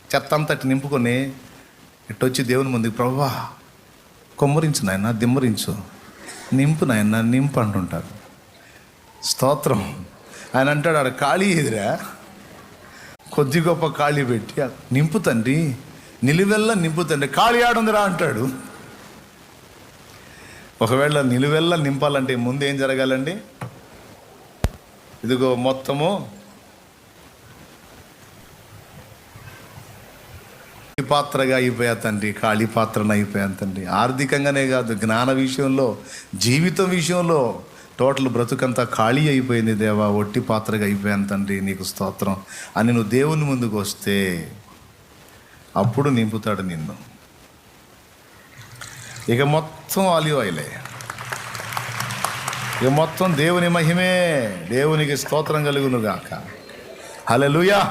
చెత్త అంతటి నింపుకొని ఇట్టొచ్చి దేవుని ముందుకు, ప్రభువా కొమ్మరించు నాయన, దిమ్మరించు, నింపు నాయన, నింపు అంటుంటారు. స్తోత్రం. ఆయన అంటాడు, ఆడ ఖాళీ ఎదురా, కొద్ది గొప్ప ఖాళీ పెట్టి నింపు తండ్రి, నిలువెల్లా నింపు తండ్రి, ఖాళీ ఆడుందిరా అంటాడు. ఒకవేళ నిలువెల్లా నింపాలంటే ముందు ఏం జరగాలండి? ఇదిగో మొత్తము పాత్రగా అయిపోయా తండ్రి, ఖాళీ పాత్రను అయిపోయాను తండ్రి. ఆర్థికంగానే కాదు, జ్ఞాన విషయంలో, జీవితం విషయంలో టోటల్ బ్రతుకంతా ఖాళీ అయిపోయింది దేవా, ఒట్టి పాత్రగా అయిపోయాను తండ్రి, నీకు స్తోత్రం అని నువ్వు దేవుని ముందుకు వస్తే అప్పుడు నింపుతాడు నిన్ను. ఇక మొత్తం ఆలివ్ ఆయిలే, ఇక మొత్తం దేవుని మహిమే. దేవునికి స్తోత్రం కలుగును గాక. హల్లెలూయా.